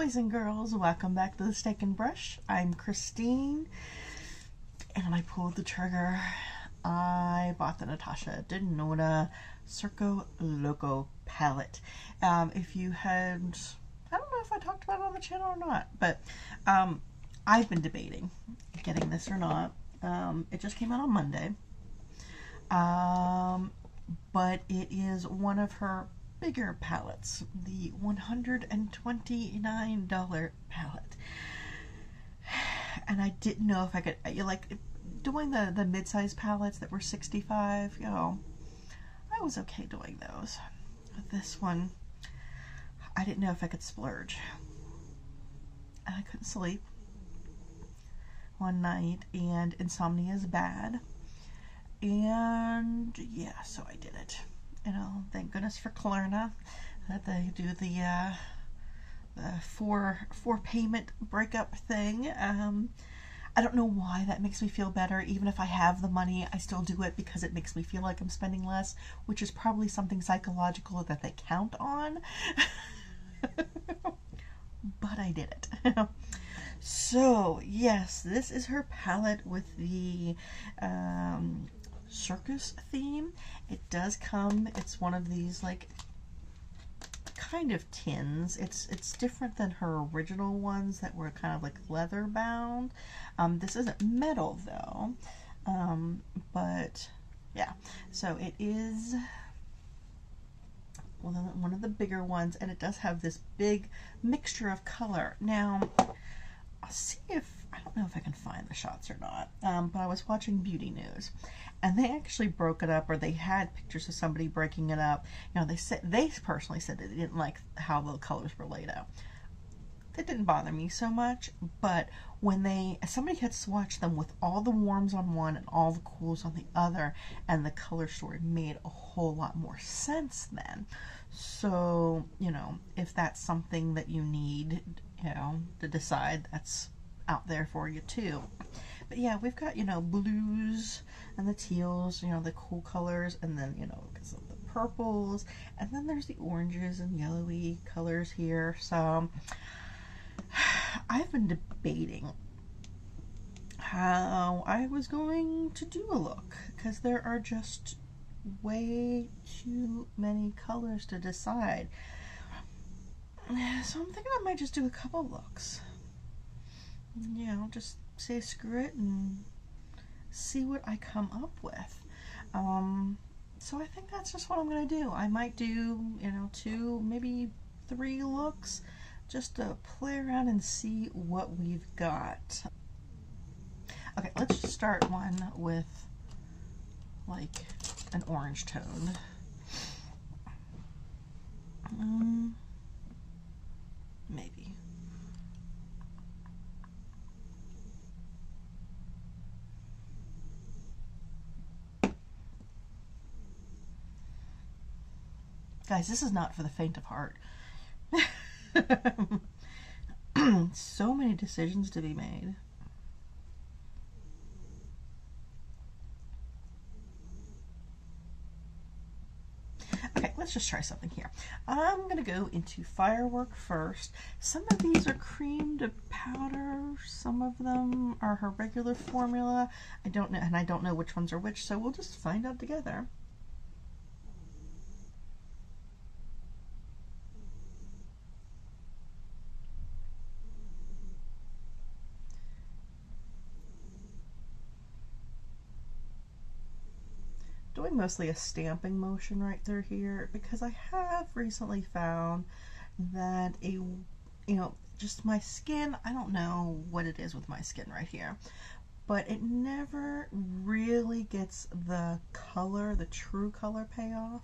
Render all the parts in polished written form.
boys and girls, welcome back to the Steak and Brush. I'm Christine, and I pulled the trigger. I bought the Natasha Denona Circo Loco palette. If you had, I don't know if I talked about it on the channel or not, but I've been debating getting this or not. It just came out on Monday, but it is one of her bigger palettes, the $129 palette, and I didn't know if I could, like, doing the mid-size palettes that were $65, you know, I was okay doing those. But this one, I didn't know if I could splurge, and I couldn't sleep one night, and insomnia is bad, and yeah, so I did it. You know, thank goodness for Klarna that they do the four payment breakup thing. I don't know why that makes me feel better. Even if I have the money, I still do it because it makes me feel like I'm spending less, which is probably something psychological that they count on. But I did it. So yes, this is her palette with the circus theme. It does come, it's one of these like kind of tins. It's different than her original ones that were kind of like leather bound. This isn't metal though, but yeah, so it is one of the bigger ones, and it does have this big mixture of color. Now I'll see if, I don't know if I can find the shots or not, but I was watching Beauty News, and they actually broke it up, or they had pictures of somebody breaking it up. You know, they personally said that they didn't like how the colors were laid out. That didn't bother me so much, but when somebody had swatched them with all the warms on one and all the cools on the other, and the color story made a whole lot more sense then. So, you know, if that's something that you need, you know, to decide, that's out there for you too. But yeah, we've got, you know, blues and the teals, you know, the cool colors, and then, you know, because of the purples, and then there's the oranges and yellowy colors here. So I've been debating how I was going to do a look, because there are just way too many colors to decide. So I'm thinking I might just do a couple looks. You know, just say screw it and see what I come up with. So I think that's just what I'm going to do. I might do, you know, 2, maybe 3 looks, just to play around and see what we've got. Okay, let's just start one with like an orange tone. Maybe. Guys, this is not for the faint of heart. So many decisions to be made. Okay, let's just try something here. I'm going to go into Firework first. Some of these are cream to powder. Some of them are her regular formula. I don't know, and I don't know which ones are which, so we'll just find out together. Doing mostly a stamping motion right through here, because I have recently found that just my skin, I don't know what it is with my skin right here, but it never really gets the color, the true color payoff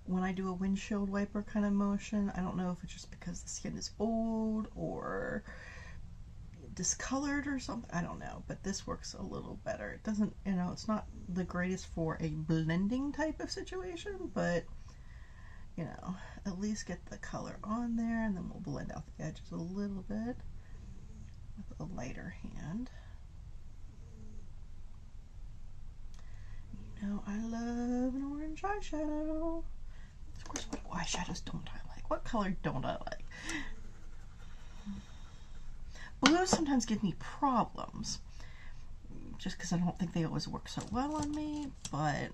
when I do a windshield wiper kind of motion. I don't know if it's just because the skin is old or discolored or something, I don't know, but this works a little better. It doesn't, you know, it's not the greatest for a blending type of situation, but you know, at least get the color on there, and then we'll blend out the edges a little bit with a lighter hand. You know, I love an orange eyeshadow. Of course, what eyeshadows don't I like? What color don't I like? Blues sometimes give me problems, just because I don't think they always work so well on me, but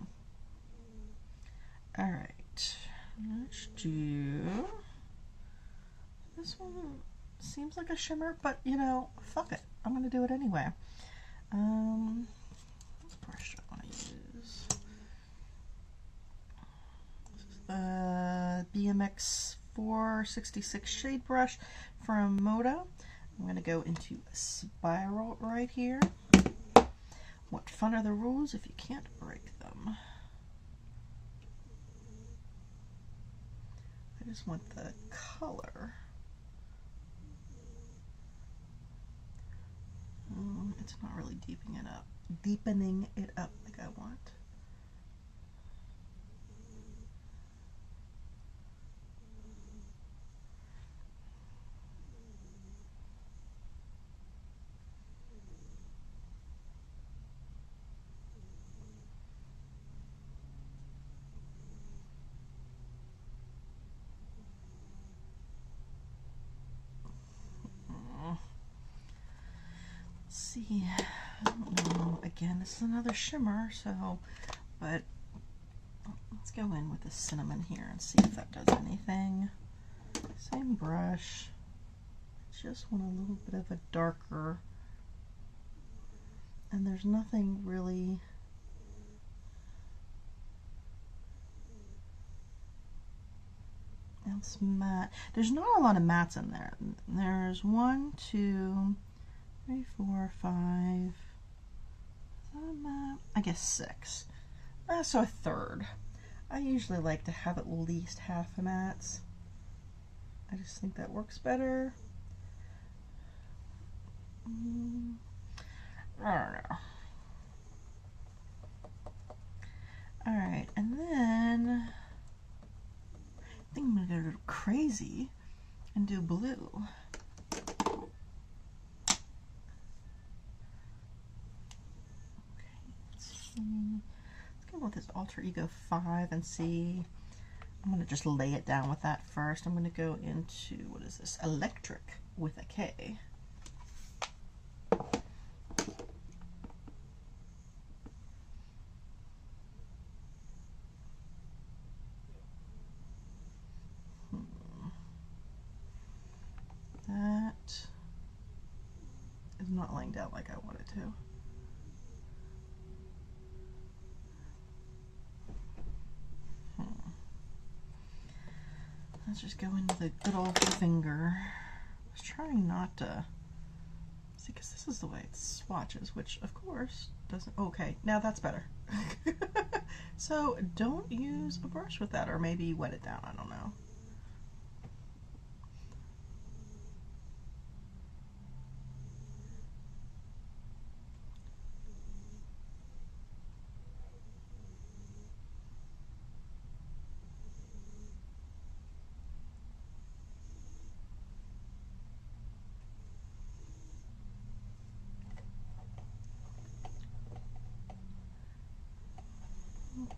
alright, let's do this one. Seems like a shimmer, but you know, fuck it, I'm gonna do it anyway. What brush do I want to use? This is the BMX 466 shade brush from Moda. I'm going to go into a spiral right here. What fun are the rules if you can't break them? I just want the color. It's not really deepening it up like I want. See, I don't know. Again, this is another shimmer, so, but let's go in with the cinnamon here and see if that does anything. Same brush, just want a little bit of a darker, and there's nothing really else matte. There's not a lot of mattes in there. There's 1, 2, 3, 4, 5, I guess 6. So a third. I usually like to have at least half a mattes. I just think that works better. I don't know. Alright, and then I think I'm gonna go crazy and do blue. Let's go with this Alter Ego 5 and see. I'm going to just lay it down with that first. I'm going to go into, what is this? Electric with a K. That is not laying down like I want it to. Let's just go into the good old finger. I was trying not to see, because this is the way it swatches, which of course doesn't. Okay, now that's better. So don't use a brush with that, or maybe wet it down. I don't know.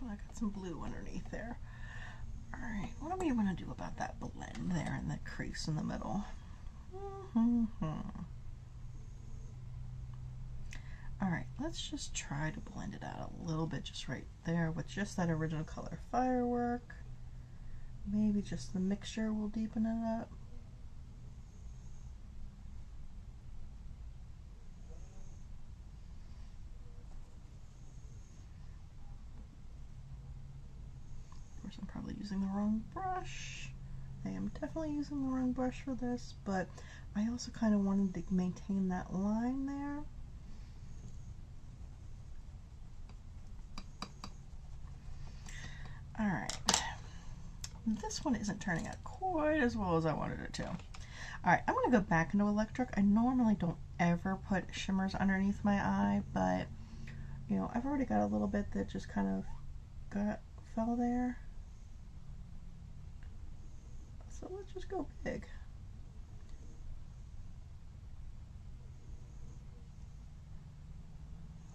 I got some blue underneath there. Alright, what are we going to do about that blend there and that crease in the middle? Alright, let's just try to blend it out a little bit just right there with just that original color Firework. Maybe just the mixture will deepen it up. I'm probably using the wrong brush. I am definitely using the wrong brush for this, but I also kind of wanted to maintain that line there. Alright, this one isn't turning out quite as well as I wanted it to. Alright, I'm going to go back into Electric. I normally don't ever put shimmers underneath my eye, but you know, I've already got a little bit that just kind of fell there. So let's just go big.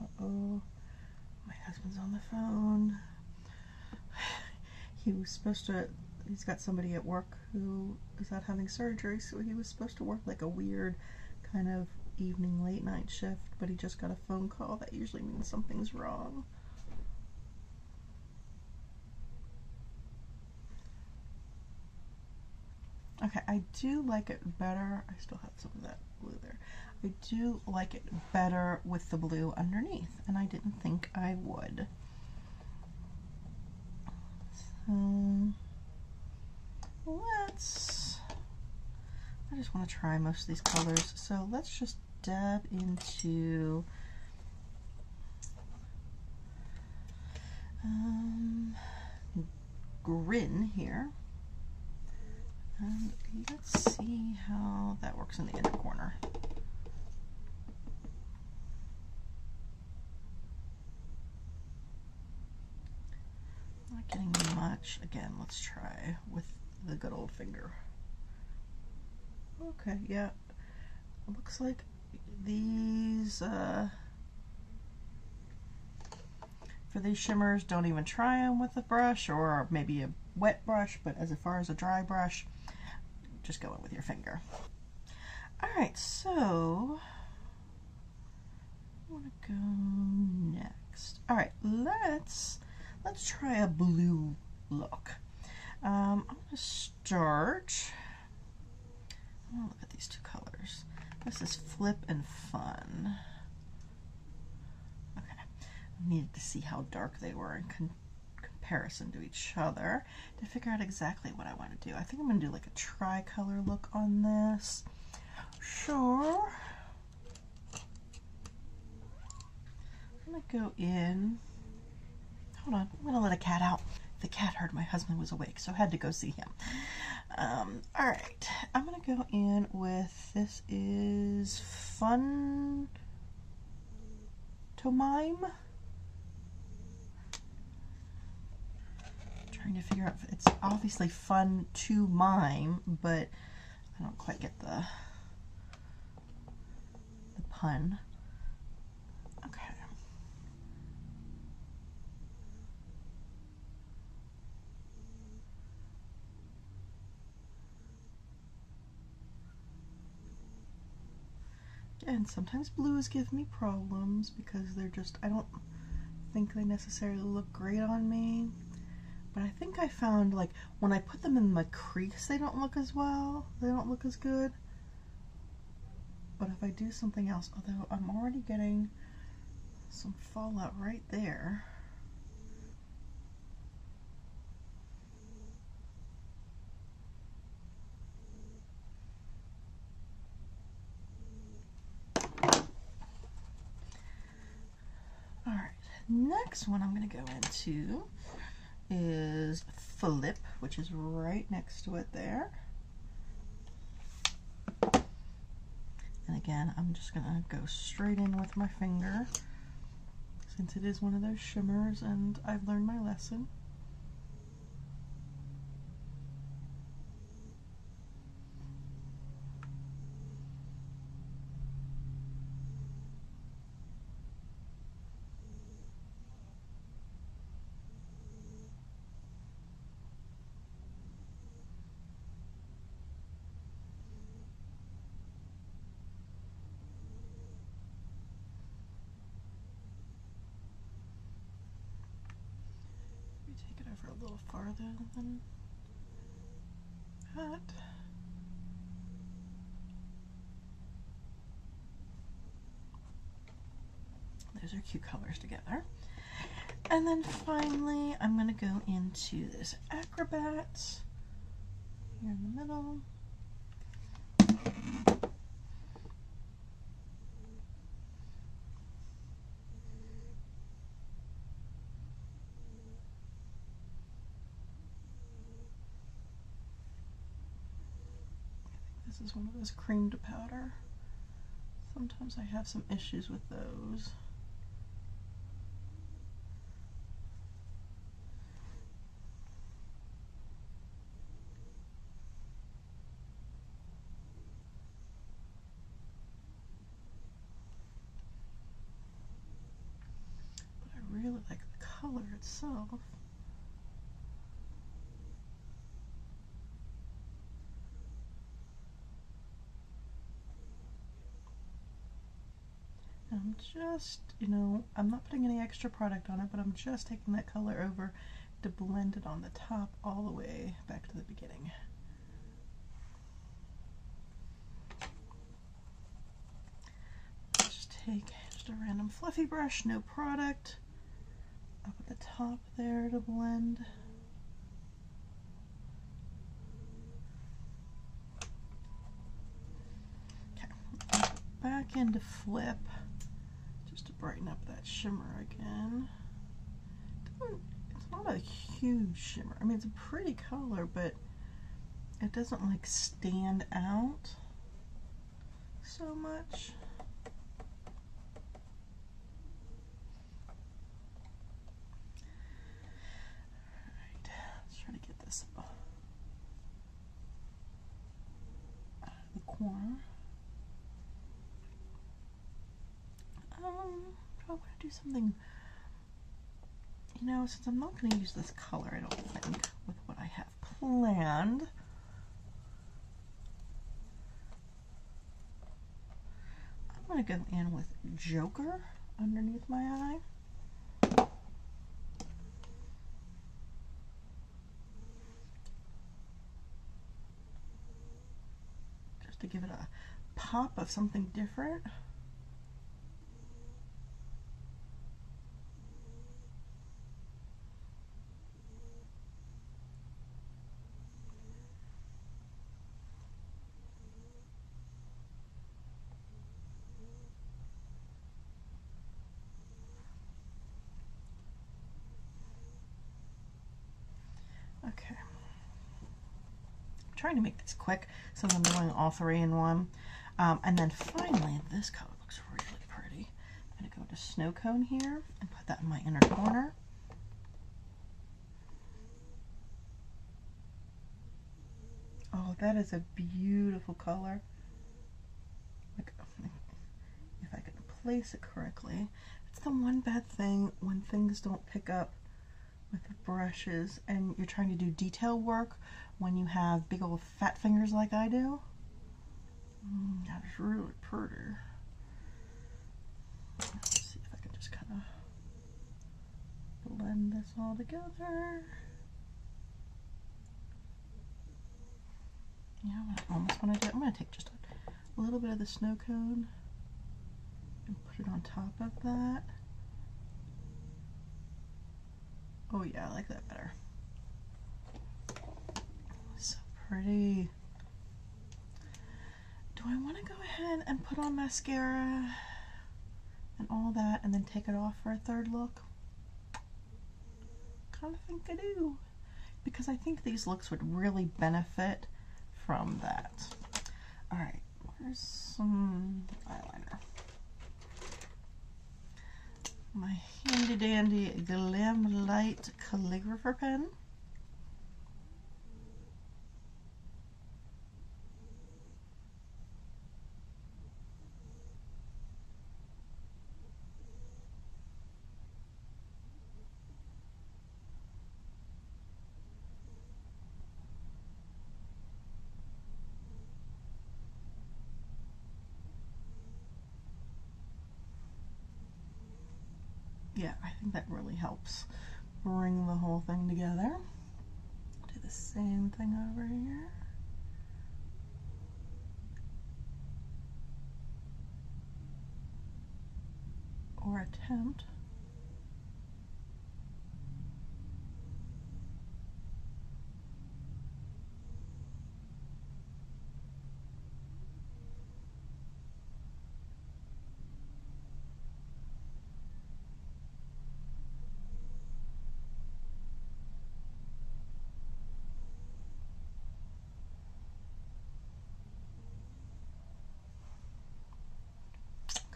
Uh-oh, my husband's on the phone. He was supposed to he's got somebody at work who is out having surgery, so he was supposed to work like a weird kind of evening late night shift, but he just got a phone call. That usually means something's wrong. Okay, I do like it better. I still have some of that blue there. I do like it better with the blue underneath, and I didn't think I would. So I just want to try most of these colors, so let's just dab into Grin here. And let's see how that works in the inner corner. Not getting much. Again, let's try with the good old finger. Okay, yeah. It looks like these, for these shimmers, don't even try them with a brush or maybe a wet brush, but as far as a dry brush, just go in with your finger. Alright, so I want to go next. Alright, let's try a blue look. I'm going to start. I'm going to look at these two colors. This is Flip and Fun. Okay, I needed to see how dark they were in comparison to each other to figure out exactly what I want to do. I think I'm going to do like a tri-color look on this. Sure. I'm going to go in. Hold on, I'm going to let a cat out. The cat heard my husband was awake, so I had to go see him. Alright, I'm going to go in with, this is Fun to Mime. Trying to figure out, it's obviously fun to mime, but I don't quite get the pun. Okay. And sometimes blues give me problems because they're just, I don't think they necessarily look great on me. But I think I found, like, when I put them in my crease, they don't look as well. They don't look as good. But if I do something else, although I'm already getting some fallout right there. Alright, next one I'm going to go into is Flip, which is right next to it there. And again, I'm just going to go straight in with my finger since it is one of those shimmers and I've learned my lesson. Take it over a little farther than that. Those are cute colors together. And then finally, I'm going to go into this Acrobat here in the middle. This is one of those cream to powder. Sometimes I have some issues with those. But I really like the color itself. I'm just, you know, I'm not putting any extra product on it, but I'm just taking that color over to blend it on the top all the way back to the beginning. Just take just a random fluffy brush, no product, up at the top there to blend. Okay, back into Flip just to brighten up that shimmer again. It's not a huge shimmer. I mean, it's a pretty color, but it doesn't like stand out so much. Alright, let's try to get this out of the corner. I want to do something, you know, since I'm not going to use this color, I don't think, with what I have planned. I'm going to go in with Joker underneath my eye. Just to give it a pop of something different. Okay, I'm trying to make this quick since I'm doing all three in one. And then finally, this color looks really pretty. I'm going to go to Snow Cone here and put that in my inner corner. Oh, that is a beautiful color. Like, if I can place it correctly. It's the one bad thing when things don't pick up with the brushes and you're trying to do detail work when you have big old fat fingers like I do. That is really pretty. Let's see if I can just kind of blend this all together. Yeah, I almost want to do it. I'm going to take just a little bit of the Snow Cone and put it on top of that. Oh yeah, I like that better. So pretty. Do I want to go ahead and put on mascara and all that and then take it off for a third look? Kind of think I do. Because I think these looks would really benefit from that. Alright, where's some eyeliner? My handy dandy Glam Light calligrapher pen. Yeah, I think that really helps bring the whole thing together. Do the same thing over here. Or attempt.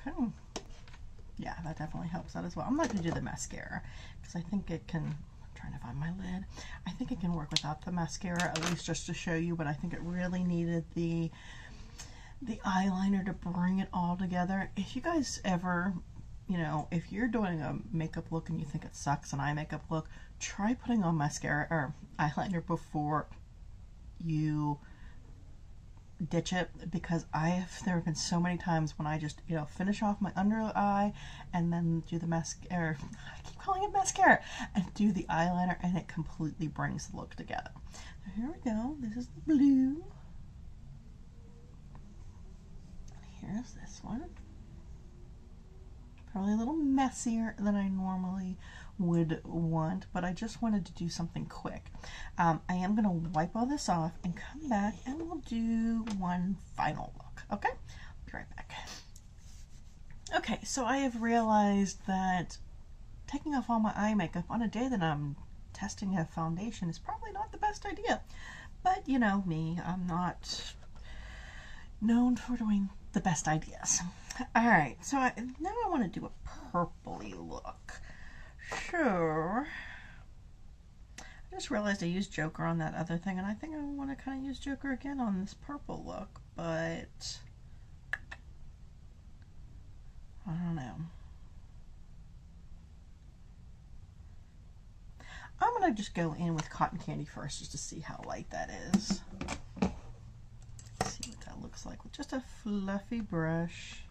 Okay. Yeah, that definitely helps out as well. I'm not going to do the mascara because I think it can, I'm trying to find my lid. I think it can work without the mascara, at least just to show you, but I think it really needed the eyeliner to bring it all together. If you guys ever, you know, if you're doing a makeup look and you think it sucks, an eye makeup look, try putting on mascara or eyeliner before you ditch it, because there have been so many times when I just, you know, finish off my under eye and then do the mascara, I keep calling it mascara, and do the eyeliner, and it completely brings the look together. So here we go. This is the blue. Here's this one. Probably a little messier than I normally would want, but I just wanted to do something quick. I am going to wipe all this off and come back, and we'll do one final look. Okay? Be right back. Okay, so I have realized that taking off all my eye makeup on a day that I'm testing a foundation is probably not the best idea. But, you know me, I'm not known for doing the best ideas. Alright, so now I want to do a purpley look. Sure. I just realized I used Joker on that other thing, and I think I want to kind of use Joker again on this purple look, but I don't know. I'm going to just go in with Cotton Candy first just to see how light that is. See what that looks like with just a fluffy brush.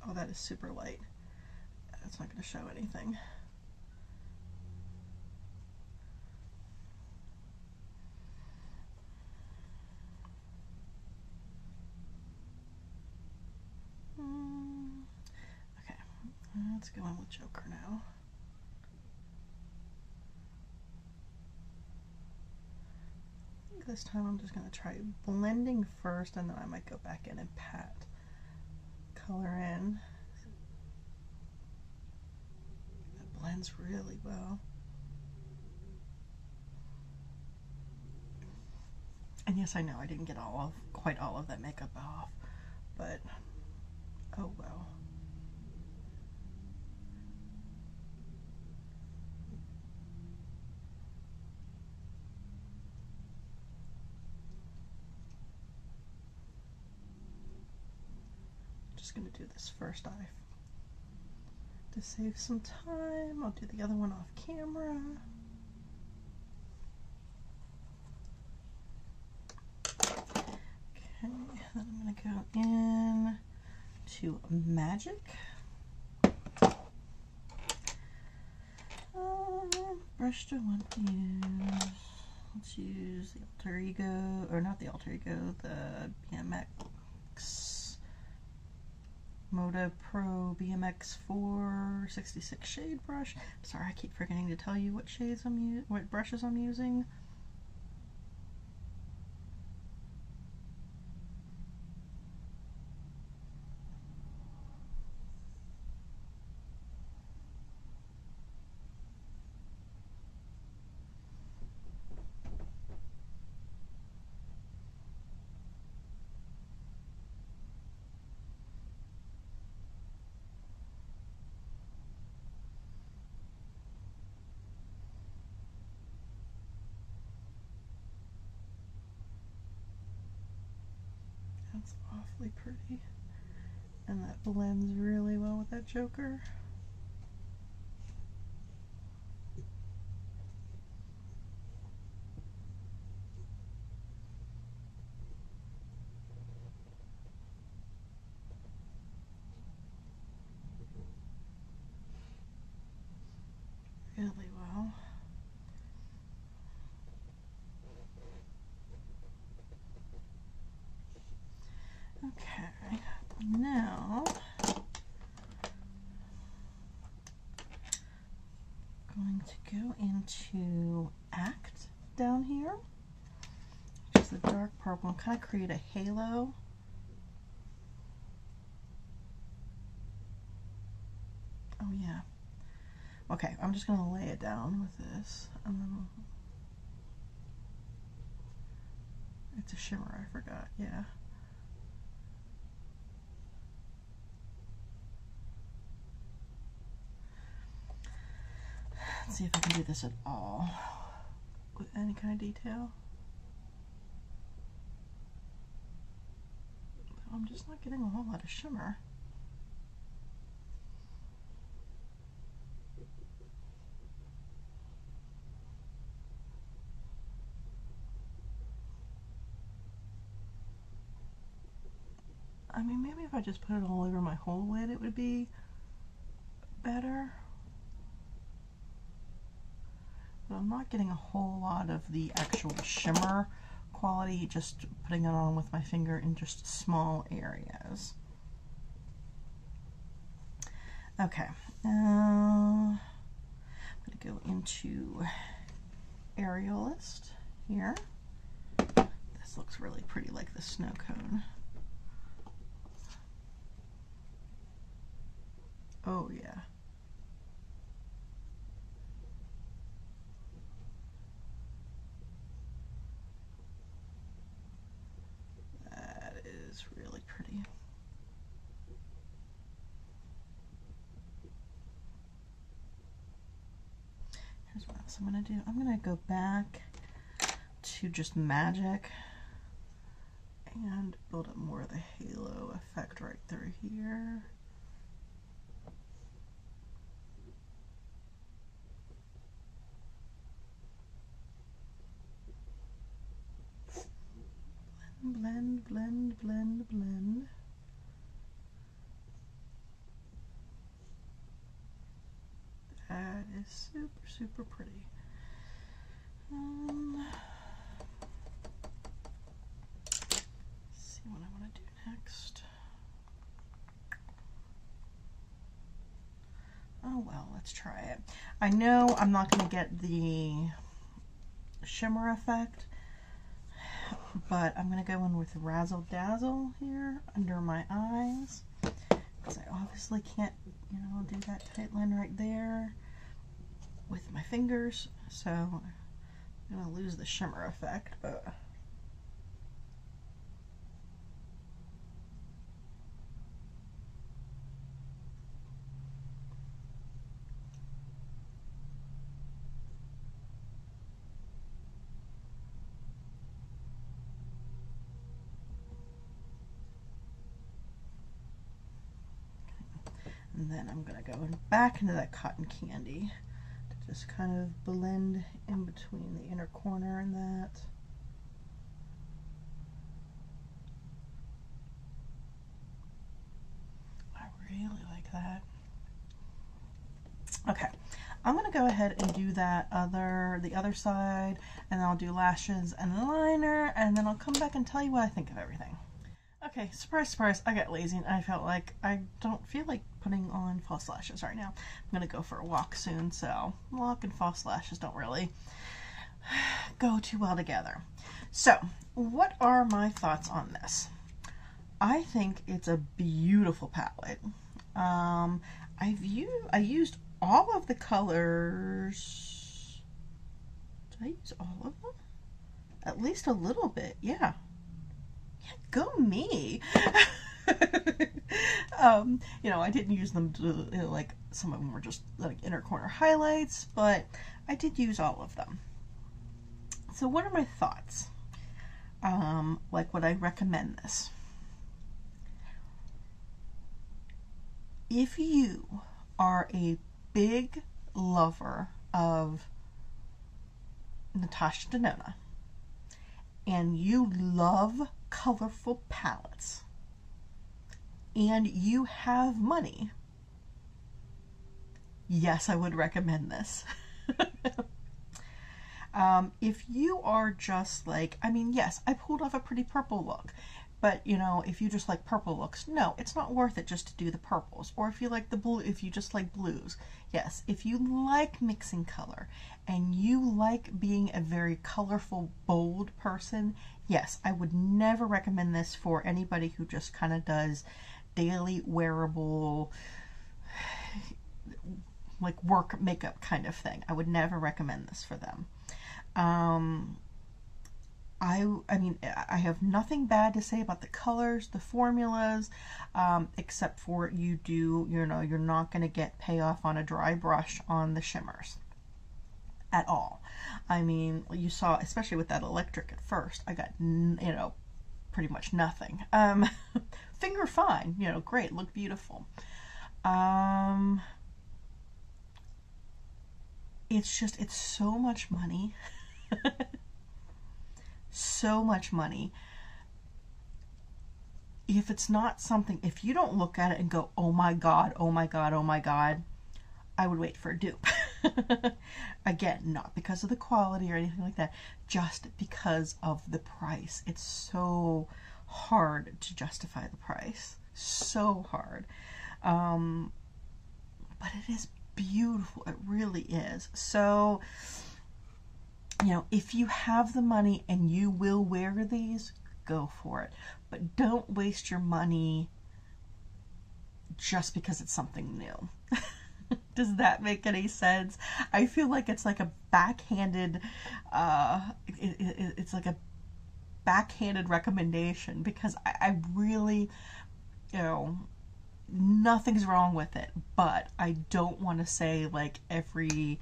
Oh, that is super light. That's not going to show anything. Okay, let's go in with Joker now. I think this time I'm just going to try blending first, and then I might go back in and pat color in. That blends really well. And yes, I know I didn't get quite all of that makeup off, but oh well. Just going to do this first eye to save some time. I'll do the other one off camera. Okay, then I'm going to go in to Magic. Brush to want to use. Let's use the Alter Ego, or not the Alter Ego, the BMX Moda Pro BMX 466 shade brush. Sorry, I keep forgetting to tell you what shades what brushes I'm using. That's awfully pretty, and that blends really well with that Joker. Really well. Okay, now going to go into Act down here, which is the dark purple, and kind of create a halo. Oh yeah. Okay, I'm just going to lay it down with this, and then it's a shimmer, I forgot, yeah. Let's see if I can do this at all with any kind of detail. I'm just not getting a whole lot of shimmer. I mean, maybe if I just put it all over my whole lid, it would be better. But I'm not getting a whole lot of the actual shimmer quality, just putting it on with my finger in just small areas. Okay, now I'm going to go into Aerialist here. This looks really pretty, like the snow cone. Oh yeah. That is really pretty. Here's what else I'm going to do. I'm going to go back to just Magic and build up more of the halo effect right through here. Blend, blend, blend, blend. That is super, super pretty. Let's see what I want to do next. Oh well, let's try it. I know I'm not going to get the shimmer effect, but I'm going to go in with Razzle Dazzle here under my eyes, because I obviously can't, you know, do that tight line right there with my fingers, so I'm going to lose the shimmer effect. And then I'm going to go back into that cotton candy to just kind of blend in between the inner corner and that. I really like that. Okay, I'm going to go ahead and do that the other side, and then I'll do lashes and liner, and then I'll come back and tell you what I think of everything. Okay, surprise, surprise, I got lazy and I felt like I don't feel like putting on false lashes right now. I'm going to go for a walk soon, so walk and false lashes don't really go too well together. So, what are my thoughts on this? I think it's a beautiful palette. I used all of the colors. Did I use all of them? At least a little bit, yeah. Go me. You know, I didn't use them to, you know, like, some of them were just like inner corner highlights, but I did use all of them. So what are my thoughts? Like, would I recommend this? If you are a big lover of Natasha Denona and you love colorful palettes and you have money, yes, I would recommend this. If you are just like, I mean, yes, I pulled off a pretty purple look, but you know, if you just like purple looks, no, it's not worth it just to do the purples. Or if you like the blue, if you just like blues, yes, if you like mixing color and you like being a very colorful, bold person, yes, I would never recommend this for anybody who just kind of does daily wearable, like work makeup kind of thing. I would never recommend this for them. I mean, I have nothing bad to say about the colors, the formulas, except for you know, you're not going to get payoff on a dry brush on the shimmers at all. I mean, you saw, especially with that electric at first, I got, you know, pretty much nothing. Finger fine, you know, great, look beautiful. It's just, it's so much money. So much money. if it's not something, if you don't look at it and go, oh my God, oh my God, oh my God, I would wait for a dupe. Again, not because of the quality or anything like that, just because of the price. It's so hard to justify the price. So hard. But it is beautiful. It really is. So, you know, if you have the money and you will wear these, go for it. But don't waste your money just because it's something new. Does that make any sense? I feel like it's like a backhanded, it's like a backhanded recommendation, because I really, you know, nothing's wrong with it, but I don't want to say like everybody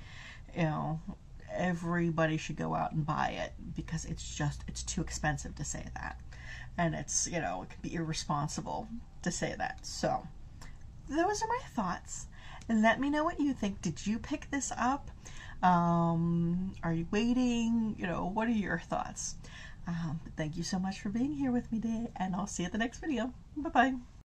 should go out and buy it, because it's too expensive to say that. And it's, you know, it can be irresponsible to say that. So those are my thoughts. And let me know what you think. Did you pick this up? Are you waiting? You know, what are your thoughts? Thank you so much for being here with me today, and I'll see you at the next video. Bye-bye.